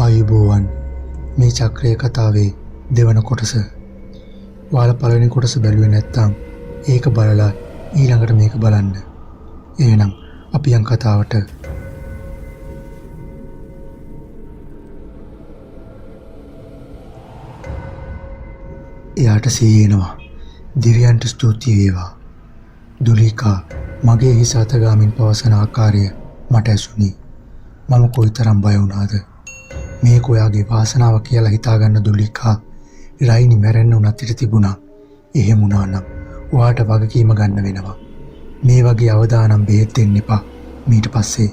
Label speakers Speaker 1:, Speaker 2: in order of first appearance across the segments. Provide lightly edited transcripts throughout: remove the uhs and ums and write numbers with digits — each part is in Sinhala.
Speaker 1: ආයුබෝවන් මේ චක්‍රය කතාවේ දෙවන කොටස. ඔයාලා පළවෙනි කොටස බැලුවේ නැත්නම් ඒක බලලා ඊළඟට මේක බලන්න. එහෙනම් අපි යන් කතාවට. එයාට සීයනවා. දිව්‍යයන්ට ස්තුති වේවා. දුලිකා මගේ හිස අත ගාමින් පවසන ආකාරය මට ඇසුණි. මම කොයිතරම් බය වුණාද? මේක ඔයාගේ වාසනාව කියලා හිතාගන්න දුලිකා. රයිනි මැරෙන්න උනත් ඉඩ තිබුණා. එහෙම වුණා නම් ඔයාට වගකීම ගන්න වෙනවා. මේ වගේ අවදානම් බෙහෙත් දෙන්න එපා. ඊට පස්සේ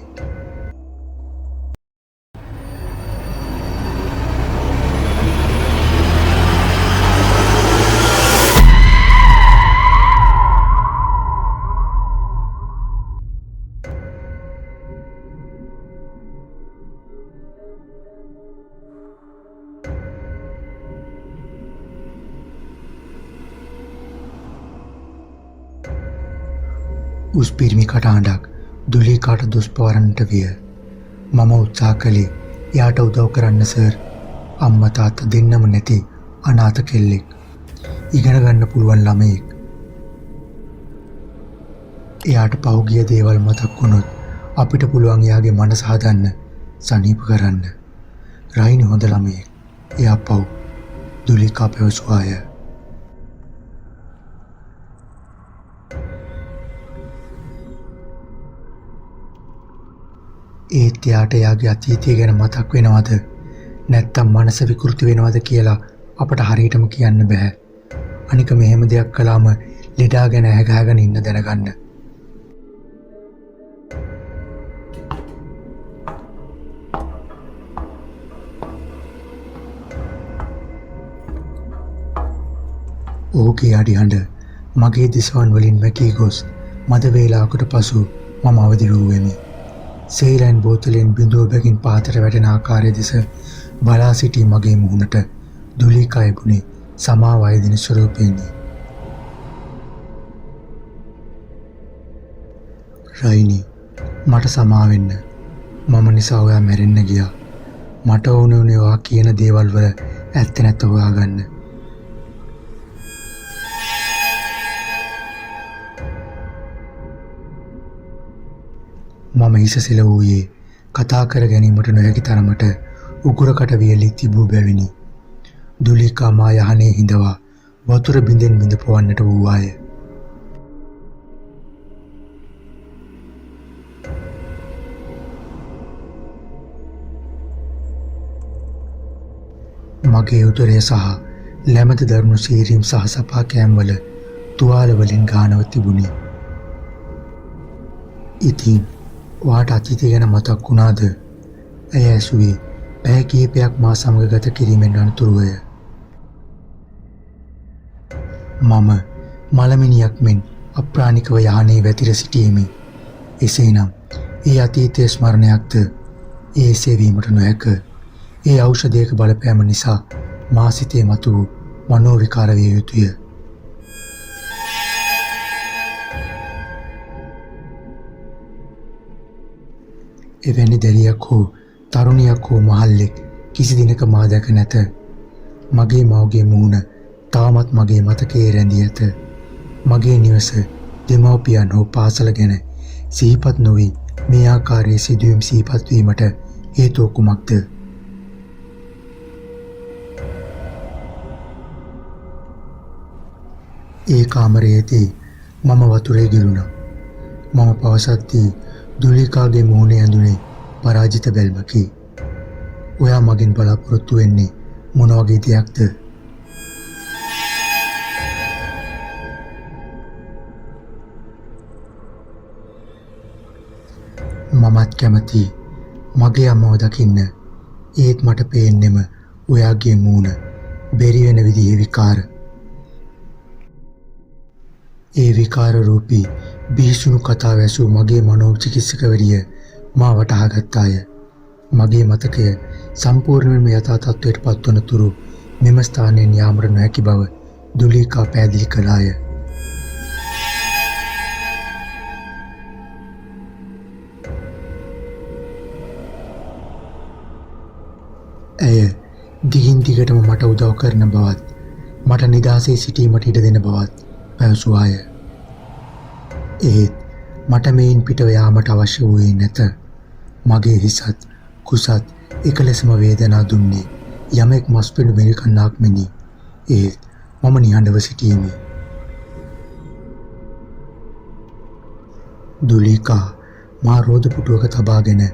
Speaker 1: උස් පිරිමි කටහඬක් දුලිකාට දුෂ්පවරන්නට විය. මම උත්සාහ කළේ එයාට උදව් කරන්න සර්. අම්මා තාත්තා දෙන්නම නැති අනාථ කෙල්ලෙක්. ඉගෙන ගන්න පුළුවන් ළමයෙක්. එයාට පහුගිය දේවල් මතක් වුණොත් අපිට පුළුවන් එයාගේ මනස හදන්න, සනීප කරන්න. රයිනි හොඳ ළමයෙක්. එයා පව්. දුලිකා පැවසුවාය. ඒත් එයාට එයාගේ අතීතය ගැන මතක් වෙනවද නැත්තම් මනස විකෘති වෙනවද කියලා අපට හරියටම කියන්න බෑ. අනික මෙහෙම දෙයක් කළාම ලෙඩා ගැන ඇහැගහගෙන ඉන්න දැනගන්න. ඕකේ අඩිහඬ මගේ දිසවන් වලින් වැකී ගොස් මද වේලාවකට පසු මම අවදි වූවෙමි. සේලයින් බෝතලෙන් බිඳුව බැගින් පාතට වැටෙන ආකාරය දෙස බලා සිටි මගේ මුහුණට දුලිකා එබුණේ සමාව අයදින ස්වරූපයෙනි. රයිනි මට සමා වෙන්න. මම නිසා ඔයා මැරෙන්න ගියා. මට ඕනේ ඔයා කියන දේවල් වල ඇත්ත නැත්ත හොයාගන්න. මම හිස සෙලවුවේ කතා කර ගැනීමට නොහැකි තරමට උගුරකට වියලි තිබූ බැවිනි. දුලිකා මා යහනේ හිඳවා වතුර බින්දෙන් බිඳ පොවන්නට වූවාය. මගේ උදරය සහ ලැමද දරුණු සීරීම් සහ සපා කෑම්වල තුවාල වලින් ගානව තිබුණි. ඉතින් ඔයාට අතීතය ගැන මතක් වුණාද? ඇය ඇසුවේ පැය කිහිපයක් මා සමග ගත කිරීමෙන් අනතුරුවය. මම මලමිනියක් මෙන් අප්‍රාණිකව යහනේ වැතිර සිටියෙමි. එසේනම් ඒ අතීතයේ ස්මරණයක්ද ඒ සෙවීමට නොහැක. ඒ ඖෂධයක බලපෑම නිසා මා සිතේ මතු මනෝ විකාර විය යුතුය. එවැනි දැරියක් හෝ තරුණියක් හෝ මහල්ලෙක් කිසි දිනක මා දැක නැත. මගේ මවගේ මුහුණ තාමත් මගේ මතකයේ රැඳී ඇත. මගේ නිවස, දෙමව්පියන් හෝ පාසල ගැන සිහිපත් නොවි මේ ආකාරයේ සිදුවීම් සිහිපත් වීමට හේතුව කුමක්ද? ඒ කාමරයේදී මම වතුරේ ගිලුණා. මම පවසද්දී දුලිකාගේ මුහුණේ ඇඳුනේ පරාජිත බැල්මකි. ඔයා මගෙන් බලාපොරොත්තු වෙන්නේ මොන වගේ දෙයක්ද? මමත් කැමති මගේ අම්මව දකින්න. ඒත් මට පේන්නෙම ඔයාගේ මූණ බැරි වෙන විදිහේ විකාර. ඒ විකාර රූපී බිහිසුණු කතාව ඇසූ මගේ මනෝචිකිත්සකවරිය මා වටහා ගත්තාය. මගේ මතකය සම්පූර්ණයෙන්ම යථා තත්ත්වයට පත්වන තුරු මෙම ස්ථානයෙන් යාමට නොහැකි බව දුලිකා පැහැදිලි කළාය. දිගටම මට උදව් කරන බවත් මට නිදහසේ සිටීමට ඉඩ දෙන බවත් පැවසුවාය. ඒත් මට මේන් පිටව යාමට අවශ්‍ය වූයේ නැත. මගේ හිසත් කුසත් එක ලෙසම වේදනා දුන්නේ යමෙක් මස්පිඩු මෙරිකන්නාක් මෙනි. ඒත් මම නිහඬව සිටියෙමි. දුලිකා මා රෝද පුටුවක තබාගෙන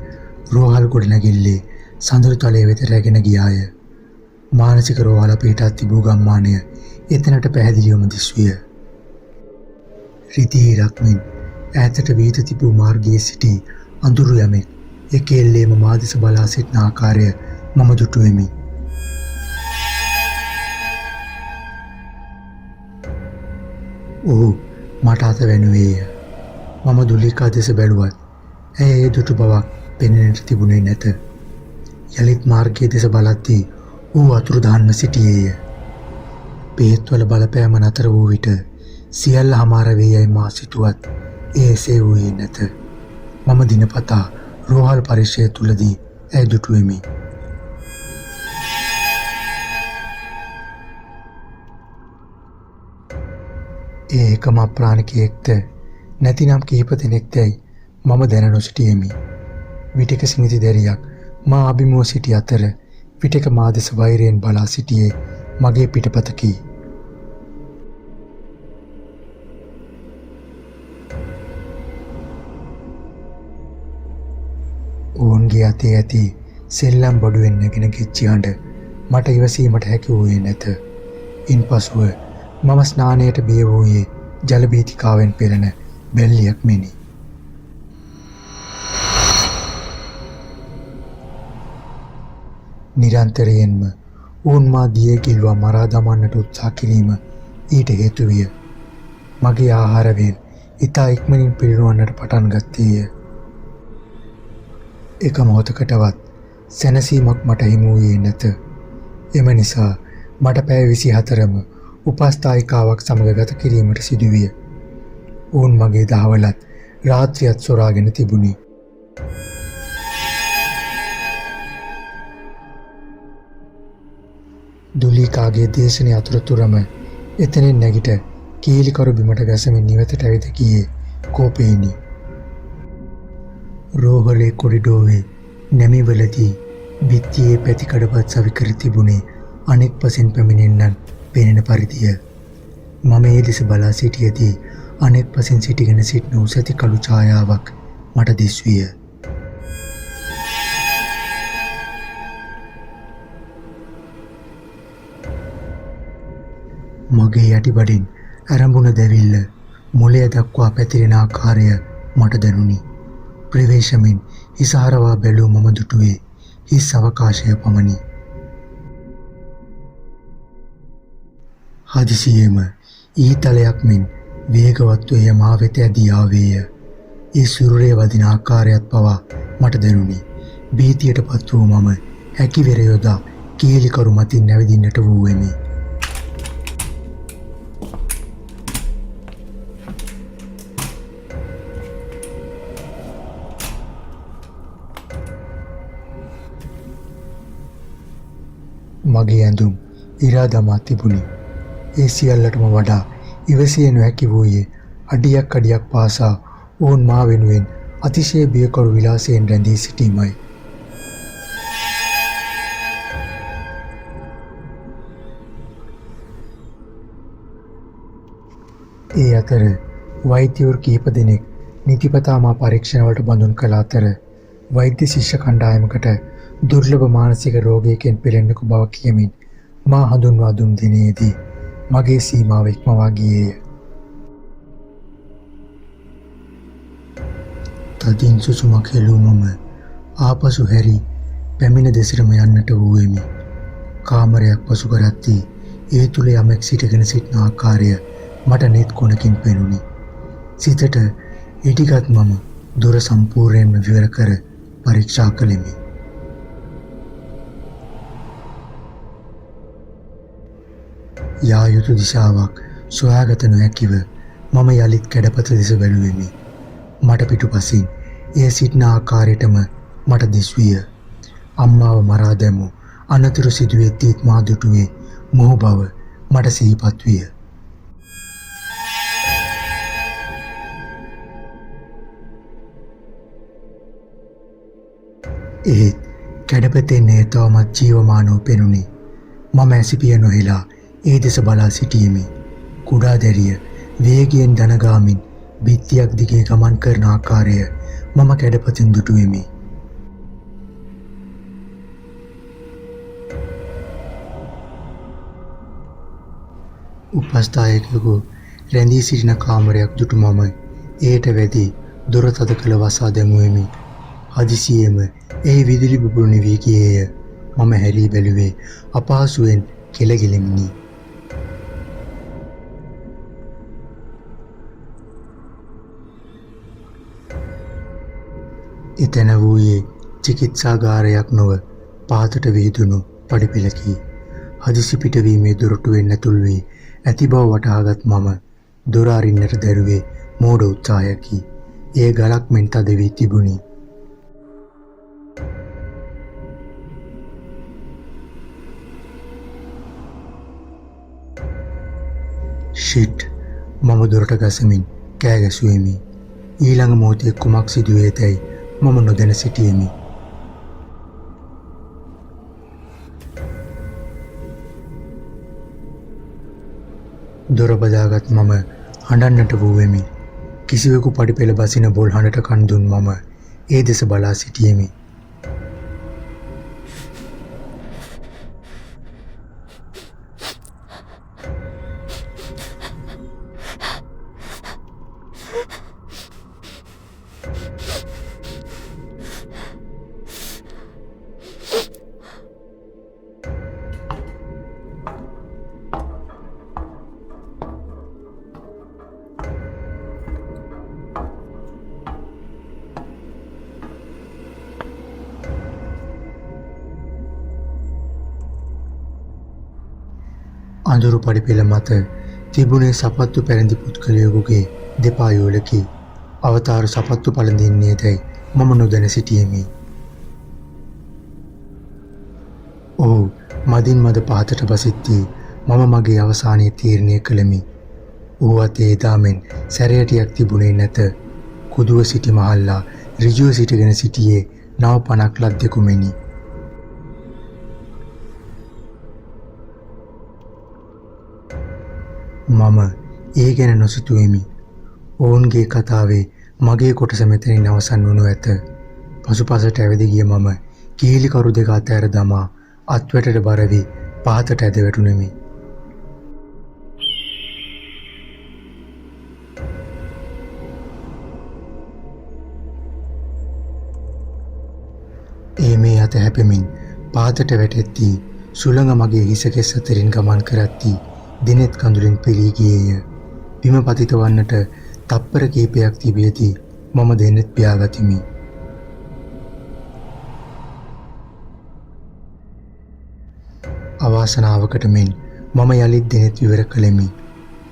Speaker 1: රෝහල් ගොඩනැගිල්ලේ සඳළු තලයේ වෙත රැගෙන ගියාය. මානසික රෝහල පිටත් තිබූ ගම්මානය එතනට පැහැදිලිවම දිස්විය. රිදීරක් මෙන් ඈතට වීත තිබූ මාර්ගයේ සිටි අඳුරු යමෙක් එකෙල්ලේම මා දෙස බලා සිටින ආකාරය මම දුටුවෙමි. ඔහු මට අත වැනුවේය. මම දුලිකා දෙස බැලුවත් ඇය ඒ දුටු බවක් පෙනෙන්නට තිබුණේ නැත. යලිත් මාර්ගයේ දෙස බලද්දී ඌ අතුරුදහන්ව සිටියේය. බේත්වල බලපෑම නතර වූ විට සියල්ල හමාර වේ යයි මා සිතුවත් ඒ එසේ වූයේ නැත. මම දිනපතා රෝහල් පරිශ්‍රය තුලදී ඇය දුටුවෙමි. ඒ එකම අප්‍රාණිකයෙක්ද නැතිනම් කිහිප දෙනෙක්දැයි මම දැන නොසිටියෙමි. විටක සිනිති දැරියක් මා අභිමුව සිටි අතර විටක මා දෙස වෛරයෙන් බලා සිටියේ මගේ පිටපතකි. ඔවුන්ගේ අතේ ඇති සෙල්ලම් බඩුවෙන් නැගෙන කිච්චි හඬ මට ඉවසීමට හැකි වූයේ නැත. ඉන්පසුව මම ස්නානයට බිය වූයේ ජල බීතිකාවෙන් පෙළෙන බැල්ලියක් මෙනි. නිරන්තරයෙන්ම ඔවුන් මා දියේ ගිල්වා මරා දමන්නට උත්සාහ කිරීම ඊට හේතු විය. මගේ ආහාර වේල් ඉතා ඉක්මනින් පිරිනුවන්නට පටන් ගත්තේය. එක මොහොතකටවත් සැනසීමක් මට හිමි වූයේ නැත. එම නිසා මට පැය 24ම උපස්ථායිකාවක් සමග ගත කිරීමට සිදුවිය. ඔවුන් මගේ දහවලත් රාත්‍රියත් සොරාගෙන තිබුණි. දුලිකාගේ දේශනය අතුරතුරම එතනින් නැගිට කීලිකරු බිමට ගැසමින් නිවතට ඇවිද ගියේ කෝපේනි. රෝහලේ කොරිඩෝවේ නැමිවලදී බිත්තියේ පැතිකඩපත් සවිකර තිබුණේ අනෙක් පසින් පැමිණෙන්නන් පෙනෙන පරිදිය. මම ඒ දෙස බලා සිටියදී අනෙක් පසින් සිටිගෙන සිටින උසැති කළු ඡායාවක් මට දිස්විය. මගේ යටිබඩින් ඇරඹුණ දැවිල්ල මොළය දක්වා පැතිරෙන ආකාරය මට දැනුනි. ප්‍රවේශමින් හිසහරවා බැලූ මම දුටුවේ හිස් අවකාශය පමණි. හදිසියේම ඊතලයක් මෙන් වේගවත්ව එය මා වෙත ඇදී ආවේය. ඒ සුරුරේ වදින ආකාරයත් පවා මට දැනුනි. භීතියට පත් වූ මම හැකිවෙර යොදා කීලිකරු මතින් නැවදින්නට වූවෙමි. මගේ ඇඳුම් ඉරා දමා තිබුණි. ඒ සියල්ලටම වඩා ඉවසිය නොහැකි වූයේ අඩියක් අඩියක් පාසා ඔවුන් මා වෙනුවෙන් අතිශය බියකරු විලාසයෙන් රැඳී සිටීමයි. ඒ අතර වෛද්‍යවරු කිහිප දෙනෙක් නිතිපතා මා පරීක්ෂණවලට බඳුන් කළ අතර වෛද්‍ය ශිෂ්‍ය කණ්ඩායමකට දුර්ලභ මානසික රෝගයකින් පෙළෙන්නකු බව කියමින් මා හඳුන්වා දුන් දිනේදී මගේ සීමාව ඉක්මවා ගියේය. තදින් සුසුමක් හෙළූ මම ආපසු හැරි පැමිණ දෙසටම යන්නට වූවෙමි. කාමරයක් පසු කරද්දී ඒ තුල යමෙක් සිටගෙන සිටින ආකාරය මට නෙත් කොනකින් පෙනුනි. සිතට ඉටිගත් මම දොර සම්පූර්ණයෙන්ම විවර කර පරීක්ෂා කළෙමි. යා යුතු දිශාවක් සොයාගත නොහැකිව මම යලිත් කැඩපත දෙස බැලුවෙමි. මට පිටුපසින් එය සිටින ආකාරයටම මට දිස්විය. අම්මාව මරා දැමූ අනතුරු සිදුවෙද්දීත් මා දුටුවේ මොහු බව මට සිහිපත් විය. ඒත් කැඩපතේ නේතවමත් ජීවමානව පෙනුනි. මම ඇසිපිය නොහෙලා ඒ දෙස බලා සිටියෙමි. කුඩා දැරිය වේගයෙන් දනගාමින් බිත්තියක් දිගේ ගමන් කරන ආකාරය මම කැඩපතින් දුටුවෙමි. උපස්ථායකයෙකු රැඳී සිටින කාමරයක් දුටු මම එයට වැදී දොර තද කළ වසා දැමුවෙමි. හදිසියේම ඒ විදුලි බුබුළු නිවී ගියේය. මම හැරී බැලුවේ අපහසුවෙන් කෙළගිලෙමිනි. එතැන වූයේ චිකිත්සාගාරයක් නොව පහතට විහිදුණු පඩිපෙළකි. හදිසි පිටවීමේ දොරටුවෙන් ඇතුල් වී ඇති බව වටහාගත් මම දොර අරින්නට දැරුවේ මෝඩ උත්සාහයකි. එය ගලක් මෙන් තද වී තිබුණි. ෂිට්! මම දොරට ගසමින් කෑ ගැසුවෙමි. ඊළඟ මොහොතේ කුමක් සිදුවේදැයි මම නොදැන සිටියෙමි. දොර බදාගත් මම හඬන්නට වූවෙමි. කිසිවෙකු පඩිපෙළ බසින බොල් හඬට කන් දුන් මම ඒ දෙස බලා සිටියෙමි. අඳුරු පඩිපෙළ මත තිබුණේ සපත්තු පැළඳි පුද්ගලයෙකුගේ දෙපා යුවලකි. අවතාර සපත්තු පළඳින්නේදැයි මම නොදැන සිටියෙමි. ඔහු මදින් මද පහතට බසිද්දී මම මගේ අවසානයේ තීරණය කළෙමි. ඔහු අතේ එදා මෙන් සැරයටියක් තිබුණේ නැත. කුදුව සිටි මහල්ලා ඍජුව සිටගෙන සිටියේ නව පණක් ලද්දෙකු මෙනි. මම ඒ ගැන නොසිතුවෙමි. ඔවුන්ගේ කතාවේ මගේ කොටස මෙතනින් අවසන් වනු ඇත. පසුපසට ඇවිද ගිය මම කීලිකරු දෙක අතහැර දමා අත්වැටට බර වී පහතට ඇද වැටුණෙමි. ඒ මේ අත හැපෙමින් පහතට වැටෙද්දී සුළඟ මගේ හිසකෙස් අතරින් ගමන් කරද්දී දිනෙත් කඳුලින් පෙළී ගියේය. බිම පතිත වන්නට තප්පර කිහිපයක් තිබියදී මම දෙනෙත් පියාගතිමි. අවාසනාවකට මෙන් මම යළිත් දෙනෙත් විවර කළෙමි.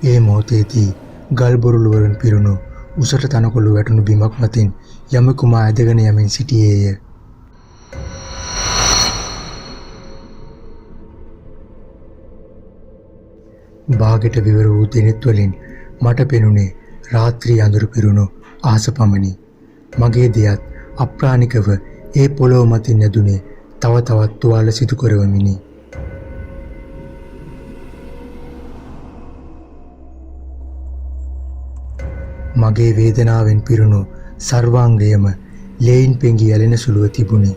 Speaker 1: ඒ මොහොතේදී ගල් බොරුළු වලින් පිරුණු උසට තනකොළු වැටුණු බිමක් මතින් යමෙකු මා ඇදගෙන යමින් සිටියේය. බාගෙට විවර වූ දෙනෙත් වලින් මට පෙනුනේ රාත්‍රී අඳුරු පිරුණු අහස පමණි. මගේ දෙයත් අප්‍රාණිකව ඒ පොළොව මතින් ඇදුනේ තව තවත් තුවාල සිදු කරවමිනි. මගේ වේදනාවෙන් පිරුණු සර්වාංගයම ලේයින් පෙඟි ඇලෙන සුළුව තිබුණි.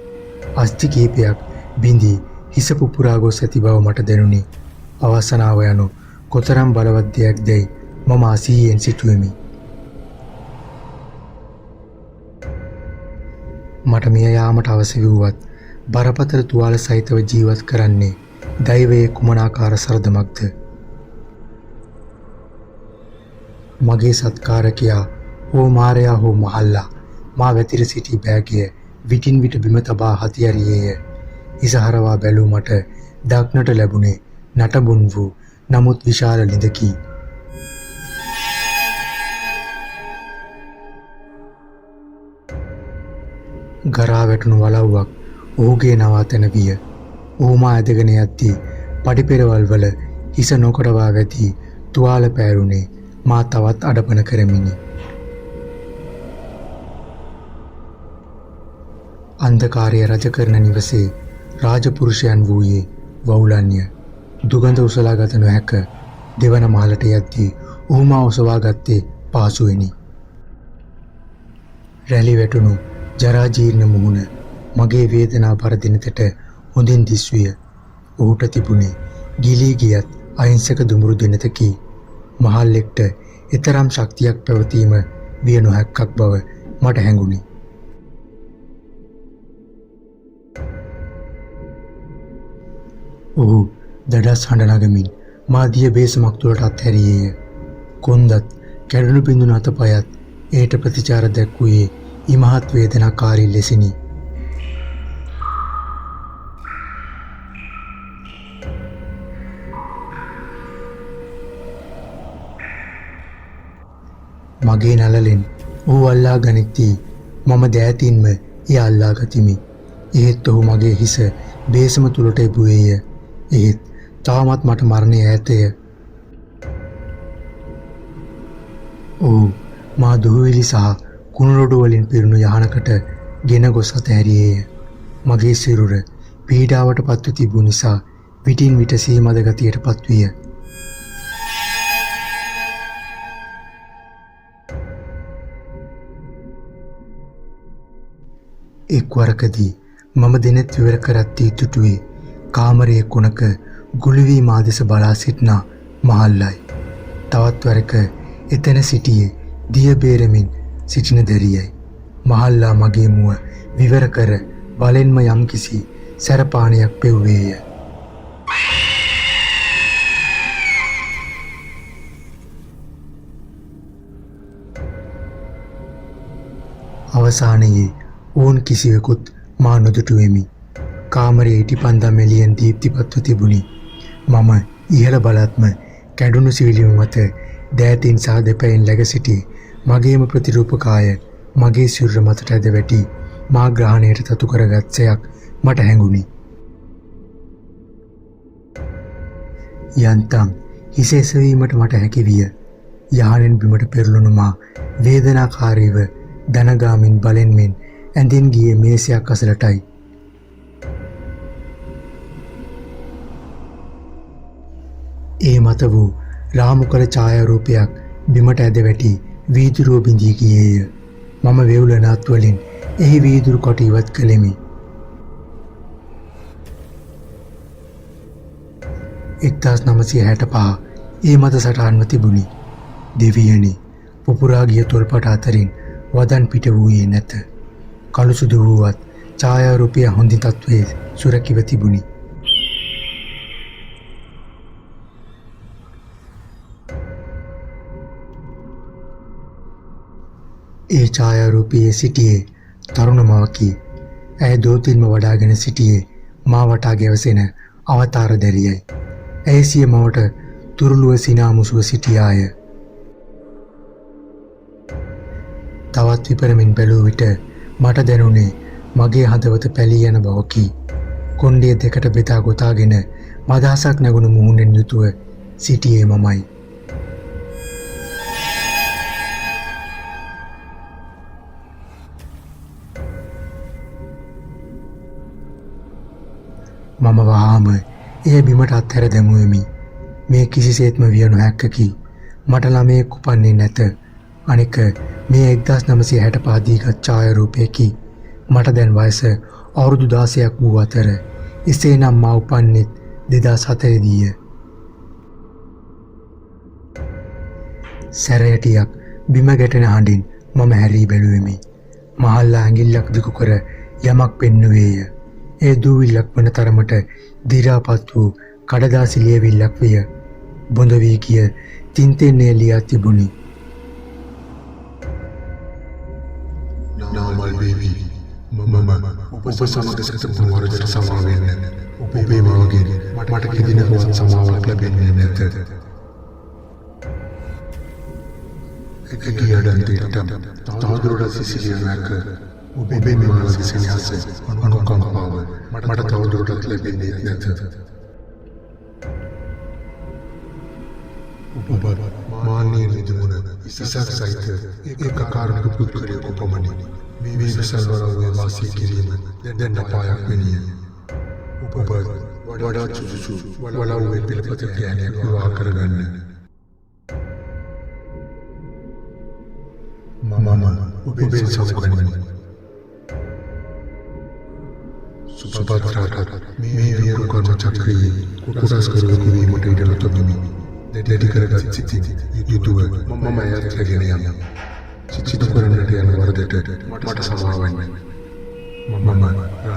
Speaker 1: අස්ථි කීපයක් බිඳී හිස පුපුරා ගොස් ඇති බව මට දැනුනි. අවසනාව යනු කොතරම් බලවත් දෙයක් දැයි මම අසීයෙන් සිටුවෙමි. මට මිය යාමට අවශ්‍ය වුවත් බරපතල තුවාල සහිතව ජීවත් කරන්නේ දෛවයේ කුමනාකාර සරදමක්ද? මගේ සත්කාරකයා හෝ මාරයා හෝ මහල්ලා මා වැතිර සිටි බෑගය විටින් විට බිම තබා හතියරියේය. ඉසහරවා බැලූ මට දක්නට ලැබුණේ නටබුන් වූ නමුත් විශාල ළිඳකි. ගරා වැටුණු වලව්වක් ඔහුගේ නවාතැන විය. ඌමා ඇදගෙන යද්දී පඩිපෙරවල් වල හිස නොකඩවා වැදී තුවාල පෑරුණේ මා තවත් අඩපණ කරමිනි. අන්ධකාරය රජ කරන නිවසේ රාජපුරුෂයන් වූයේ වවුලන්ය. දුගඳ උසලා ගත නොහැක දෙවන මහලට යද්දී ඌමා ඔසවා ගත්තේ පාසුවෙනි. රැලි වැටුණු ජරා ජීර්ණ මුහුණ මගේ වේදනා බර දිනතට හොඳින් දිස්විය. ඔහුට තිබුණේ ගිලී ගියත් අහිංසක දුමුරු දිනතකි. මහල්ලෙක්ට ඊතරම් ශක්තියක් පැවතීම විය නොහැක්කක් බව මට හැඟුණි. ඔහු දඩස් හඬ නගමින් මා දිය බේසමක් තුළට අත්හැරියේය. කොන්දත් කැඩුණු බිඳුණු අතපයත් ඒට ප්‍රතිචාර දැක්වුයේ ඉමහත් වේදනාකාරී ලෙසිනි. මගේ නළලෙන් ඔහු අල්ලා ගනිද්දී මම දෑතින්ම එය අල්ලා ගතිමි. එහෙත් ඔහු මගේ හිස බේසම තුළට එබුවේය. එහෙත් තවමත් මට මරණය ඈතය. ඔහු මා දුහවිලි සහ කුණුරොඩු වලින් පිරුණු යහනකට ගෙන ගොස් අතහැරියේය. මගේ සිරුර පීඩාවට පත්ව තිබූ නිසා විටින් විට සීමද ගතියට පත්විය. එක්වරකදී මම දිනෙත් විවර කරත්දී තුටුවේ කාමරයේ කොනක ගුලි වී මා දෙස බලා සිටිනා මහල්ලයි. තවත් වරක එතන සිටියේ දිය බේරමින් සිටින දැරියයි. මහල්ලා මගේ මුව විවර කර බලෙන්ම යම්කිසි සැරපානයක් පෙව්වේය. අවසානයේ ඕන් කිසිවෙකුත් මා නොදුටුවෙමි. කාමරයේ ඉටිපන්දම් එළියෙන් දීප්තිපත්ව තිබුණි. මම ඉහළ බලත්ම කැඩුණු සිවිලිම මත දෑතින් සහ දෙපයින් läග සිටි මගේම ප්‍රතිරූපකාය මගේ සිරුර මතට ඇද වැටි මා ග්‍රහණයට තතු කරගත් සයක් මට හැඟුණි. යන්තම් හිස එසවීමට මට හැකි විය. යහනෙන් බිමට පෙරළුණු මා වේදනාකාරීව දනගාමින් බලෙන් මෙන් ඇඳින් ගියේ මේසයක් අසලටයි. ඒ මත වූ රාමු කළ ඡායාරූපයක් බිමට ඇද වැටි වීදුරුව බිඳී ගියේය. මම වේවුලනාත් වලින් එහි වීදුරු කොට ඉවත් කළෙමි. 1965 ඒ මත සටහන්ව තිබුණි. දෙවියනි, පුපුරා ගිය තොල්පට අතරින් වදන් පිට වූයේ නැත. කළු සුදු වූවත් ඡායාරූපය හොඳින් තත්වයේ සුරකිව තිබුණි. ඒ ඡායාරූපයේ සිටියේ තරුණ මවකි. ඇය දෝතින්ම වඩාගෙන සිටියේ මා වටා ගැවසෙන අවතාර දැරියයි. ඇය සිය මවට තුරුළුව සිනාමුසුව සිටියාය. තවත් විපරමින් බැලූ විට මට දැනුනේ මගේ හදවත පැලී යන බවකි. කොණ්ඩේ දෙකට බෙදා ගොතාගෙන මදහසක් නැගුණු මුහුණෙන් යුතුව සිටියේ මමයි. මම වහාම එය බිමට අත්හැර දැමුවෙමි. මේ කිසිසේත්ම විය නොහැක්කකි. මට ළමයෙක් උපන්නේ නැත. අනික මේ 1965 දීගත් ඡායාරූපයකි. මට දැන් වයස අවුරුදු 16ක් වූ අතර එසේනම් මා උපන්නේ 2004 දීය. සැරයටියක් බිම ගැටෙන හඬින් මම හැරී බැලුවෙමි. මහල්ලා ඇඟිල්ලක් දිගු කර යමක් පෙන්නුවේය. ඒ දූවිල්ලක් වන තරමට දිරාපත් වූ කඩදාසි ලියවිල්ලක් විය. බොඳ වී ගිය තින්තෙන්නේ ලියා තිබුණි.
Speaker 2: නාමල් බේබි මම ඔබ සමග සැතපුම් වරදට සමා වෙන්න. ඔබේ මවගෙන් මට කිසිදිනකවත් සමාවක් ලැබෙන්නේ නැත. එකියඩන් තෙට්ටම් තවදුරටත් සිසිලිය නැක ඔබේ මානසික සෙනෙහස අනුකම්පාව මට තවදුරටත් ලැබෙන්නේ නැත. ඔබ මාන්නේ නිදුන ඉසක් සහිත එක කාරණක පුද්ගලයෙකු පමණි. මේ විශාල වරවේ වාසය කිරීම දැන් අපායක් වෙනිය. ඔබ වඩාත් සුදුසු වලව්වේ පිළිපත ඥානයක් විවාහ කරගන්න. මම ඔබෙන් සමුගනිමි. සුපත්‍රාට මේ වියරු කර්ම චක්‍රයේ කුටස් කරවකු වීමට ඉඩ නොතබමි. දෙඩි කරගත් සිතින් යුතුව මම එයත් රැගෙන යමි. සිත කරන්නට යන වරදට මට සමාවන්න. මම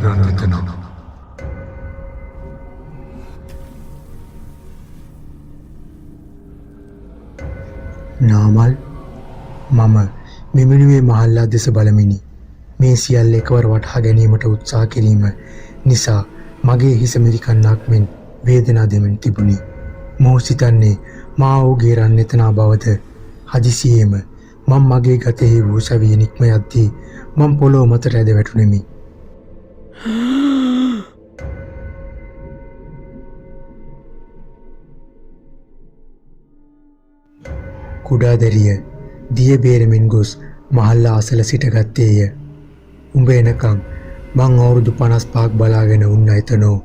Speaker 2: රන්විත නම්.
Speaker 1: නාමල් මම මෙමිනුවේ මහල්ලා දෙස බලමිනි. මේ සියල්ල එකවර වටහා ගැනීමට උත්සාහ කිරීම නිසා මගේ හිස මිරිකන්නක් මෙන් වේදනා දෙමින් තිබුණි. මොහු සිතන්නේ මා ඔහුගේ රන්නෙතනා බවද. හදිසියේම මම මගේ ගතෙහි වූ සවිය නික්ම යද්දී මම පොළොව මතට ඇද වැටුණෙමි. කුඩා දැරිය දිය බේරමින් ගොස් මහල්ලා අසල සිටගත්තේය. උඹ එනකම් මං අවුරුදු 55ක් බලාගෙන උන්න එතනෝ.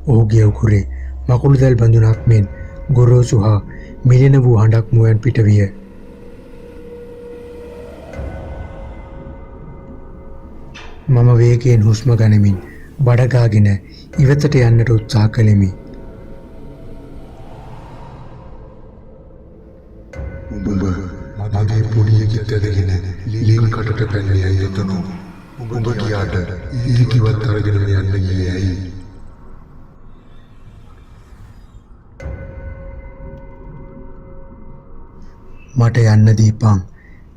Speaker 1: ඔහුගේ උකුරේ මකුළුදැල් බඳුනක් මෙන් ගොරෝසු හා මිලෙන වූ හඬක් මුවන් පිට විය. මම වේගයෙන් හුස්ම ගනිමින් බඩගාගෙන ඉවතට යන්නට උත්සාහ කළෙමි.
Speaker 2: උඹ මගේ පොඩියෙක් ඇදගෙන ලීන් කටට පැන්නේ ඇයි එතනෝ? උඹ ගියාට ඊකිවත් අරගෙන යන්න ගියේ ඇයි?
Speaker 1: මට යන්න දීපන්.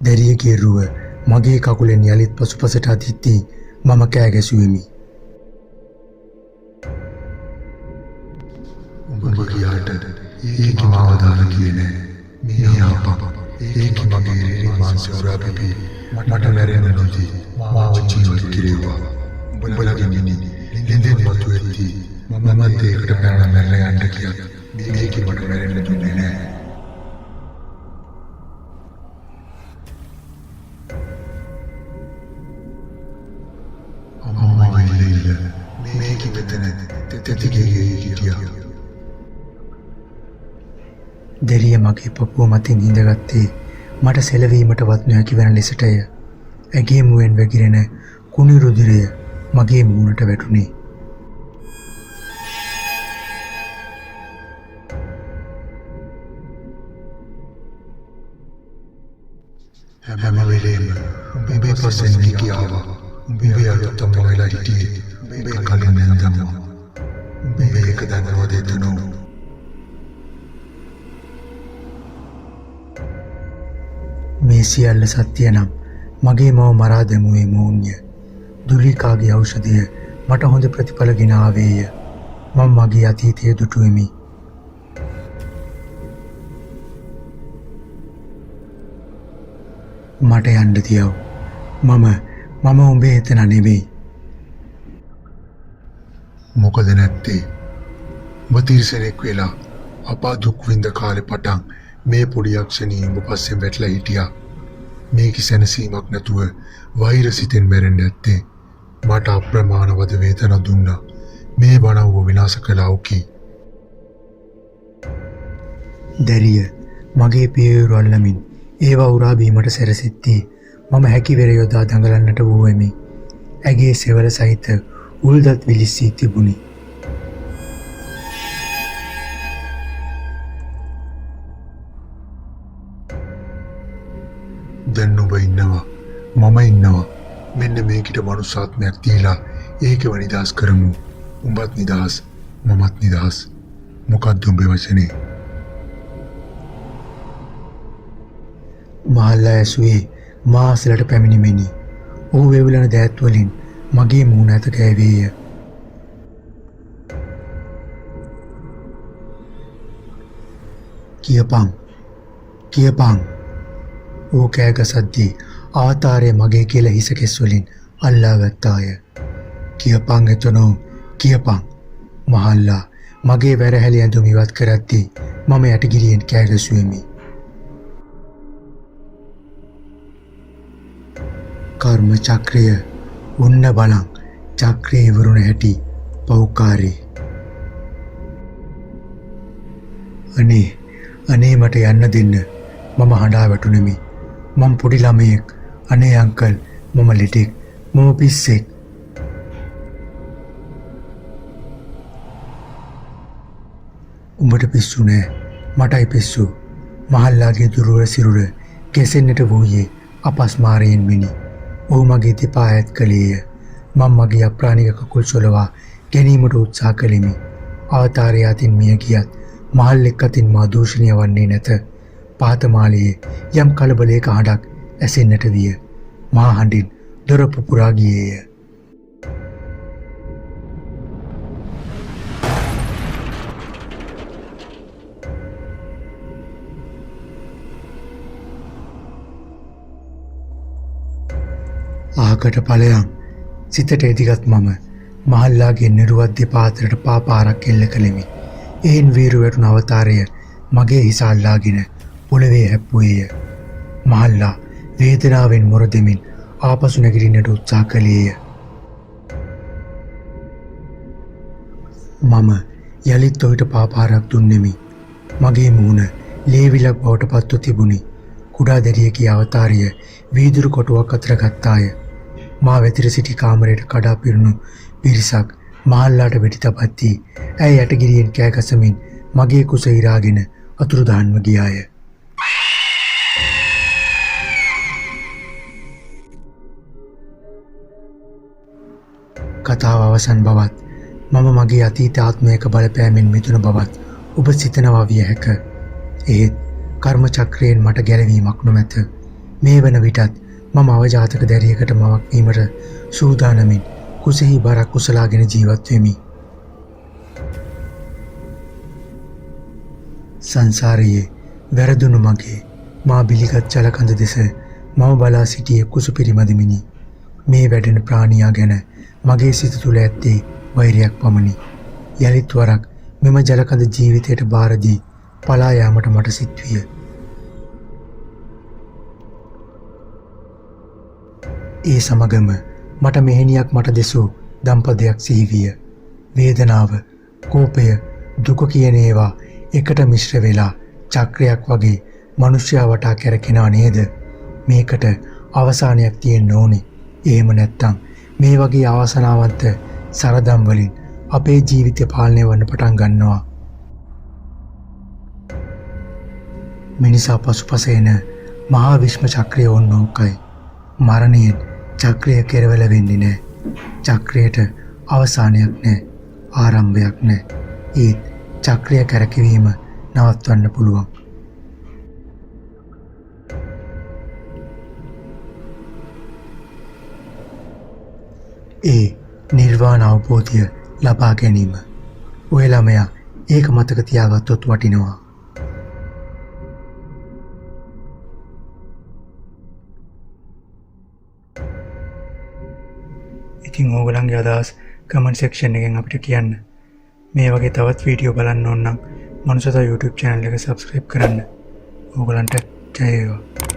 Speaker 1: දැරියගේ රුව මගේ කකුලෙන් යලිත් පසුපසට අදිද්දී මම කෑ ගැසුවෙමි.
Speaker 2: උඹ ගියාට ඒකි මාව දාලා ගියේ නෑ. මේ ආපා ඒකි මගේ රිමාන්සේ උරා පිපි මට මැරෙන්න නොදී මාව ජීවත් කිරෙව්වා. උඹලගේ මිනි ලින්දෙන් මතුවෙද්දී මමත් ඒකට පැනලා මැරලා යන්න කියලා මේකි මට මැරෙන්න දුන්නේ නෑ. මේකි මෙතන තෙතිගේ හිටියා.
Speaker 1: දැරිය මගේ පපුව මතින් හිඳගත්තේ මට සෙලවීමටවත් නොහැකි වන ලෙසටය. ඇගේ මුවෙන් වැగిරෙන කුණු රුධිරය මගේ මූණට වැටුණේ.
Speaker 2: හැම වෙලේම උඹේ පස්සෙන් ගියාවා. උඹේ අලුතම වෙලා හිටියේ උඹේ කලින් නැන්දම. උඹේ එක දන්නවද එතනෝ?
Speaker 1: මේ සියල්ල සත්‍ය නම් මගේ මව මරා දැමුවේ මොවුන්ය. දුලිකාගේ ඖෂධය මට හොඳ ප්‍රතිඵල ගෙන ආවේය. මම මගේ අතීතය දුටුවෙමි. මට යන්න දියව. මම උඹේ එතන නෙවෙයි.
Speaker 2: මොකද නැත්තේ? උඹ තිරිසනෙක් වෙලා අපා දුක් විඳ කාලේ පටන් මේ පොඩි යක්ෂණී උඹ පස්සෙන් වැටලා හිටියා. මේක සැනසීමක් නැතුව වෛර සිතෙන් මැරෙන්න ඇත්තේ. මට අප්‍රමාණවද වේදනා දුන්නා. මේ බණව විනාශ කළා ඔකි.
Speaker 1: දැරිය මගේ පියවරු අල්ලමින් ඒවා උරා බීමට සැරසෙද්දී මම හැකිවෙර යොදා දඟලන්නට වූවෙමි. ඇගේ සෙවල සහිත උල්දත් විලිස්සී තිබුණි.
Speaker 2: දැන් ඔබ ඉන්නවා. මම ඉන්නවා. මෙන්න මේකට මනුස්සාත්මයක් දීලා ඒකව නිදහස් කරමු. උඹත් නිදහස්, මමත් නිදහස්. මොකක්ද උඹේ වචනේ?
Speaker 1: මහල්ලා ඇසුවේ මා අසලට පැමිණිමෙනි. ඔහු වෙවුලන දෑත් වලින් මගේ මූණ ඇත ගෑවේය. කියපන්. ඕ කෑ ගසද්දී ආතාරය මගේ කියලා හිස කෙස් වලින් අල්ලාගත්තාය. කියපං එතනෝ කියපං. මහල්ලා මගේ වැරහැලි ඇඳුම් ඉවත් කරද්දී මම යටිගිරියෙන් කෑගසුවෙමි. කර්ම චක්‍රය උන්න බලං චක්‍රයේ වරුණ හැටි පෞකාරී. අනේ මට යන්න දෙන්න. මම හඬා වැටුනෙමි. මම පොඩි ළමයෙක්. අනේ අංකල් මම ලෙඩෙක්. මම පිස්සෙක්. උඹට පිස්සු නෑ. මටයි පිස්සු. මහල්ලාගේ දුර්වල සිරුර කෙසෙන්නට වූයේ අපස්මාරයෙන් මිනි. ඔහු මගේ දෙපා ඈත් කළේය. මම මගේ අප්‍රාණික කකුල් සොලවා ගැනීමට උත්සාහ කළෙමි. අවතාරය අතින් මිය ගියත් මහල්ලෙක් අතින් මා දූෂණය වන්නේ නැත. පාතමාලයේ යම් කලබලයක හඬක් ඇසෙන්නට විය. මා හඬින් දොර පුපුරා ගියේය. ආකට ඵලයන් සිතට එදිගත් මම මහල්ලාගේ නිර්වද්‍ය පාත්‍රයට පාපාරක් එල්ල කළෙමි. එයින් වීරු වැටුණ අවතාරය මගේ හිස අල්ලාගෙන පොළවේ හැප්පුවේය. මහල්ලා වේදනාවෙන් මොර දෙමින් ආපසු නැගිටින්නට උත්සාහ කළේය. මම යලිත් ඔහුට පාපාරක් දුන්නෙමි. මගේ මූණ ලේවිලක් බවට පත්ව තිබුණි. කුඩා දැරියකී අවතාරය වීදුරු කොටුවක් අතර ගත්තාය. මා වැතිර සිටි කාමරයට කඩා පිරුණු පිරිසක් මහල්ලාට වෙඩි තබද්දී ඇය යටගිරියෙන් කෑගසමින් මගේ කුස ඉරාගෙන අතුරුදහන්ව ගියාය. කතාව අවසන් බවත් මම මගේ අතීත ආත්මයක බලපෑමෙන් මිදුණ බවත් ඔබ සිතනවා විය හැක. එහෙත් කර්ම චක්‍රයෙන් මට ගැලවීමක් නොමැත. මේ වන විටත් මම අවජාතක දැරියකට මවක් වීමට සූදානමින් කුසෙහි බරක් කුසලාගෙන ජීවත් වෙමි. සංසාරයේ වැරදුණු මගේ මා බිලිගත් ජලකඳ දෙස මම බලා සිටියේ කුසු පිරිමදමිනි. මේ වැඩෙන ප්‍රාණියා ගැන මගේ සිත තුළ ඇත්තේ වෛරයක් පමණි. යලිත් වරක් මෙම ජලකඳ ජීවිතයට බාර දී පලා යාමට මට සිත්විය. ඒ සමගම මට මෙහෙණියක් මට දෙසූ දම්පදයක් සිහිවිය. වේදනාව, කෝපය, දුක කියන ඒවා එකට මිශ්‍ර වෙලා චක්‍රයක් වගේ මිනිස්යා වටා කැරකෙනා නේද? මේකට අවසානයක් තියෙන්න ඕනේ. එහෙම නැත්තම් මේ වගේ අවසනාවන්ත සරදම් වලින් අපේ ජීවිතය පාලනය වන්න පටන් ගන්නවා. මිනිසා පසුපස එන මහා විශ්ම චක්‍රය ඕන ඕකයි. මරණයෙන් චක්‍රය කෙරවල වෙන්නේ නැහැ. චක්‍රයට අවසානයක් නැහැ. ආරම්භයක් නැහැ. ඒත් චක්‍රය කැරකෙවීම නවත්වන්න පුළුවන්. ඒ නිර්වාණ අවබෝධය ලබා ගැනීම. ඔය ළමයා ඒක මතක තියාගත්තොත් වටිනවා. ඉතින් ඕගොල්ලන්ගේ අදහස් කමෙන්ට් සෙක්ෂන් එකෙන් අපිට කියන්න. මේ වගේ තවත් වීඩියෝ බලන්න ඕන නම් මනුසතා YouTube channel එක subscribe කරන්න. ඕගොල්ලන්ට ජය වේවා.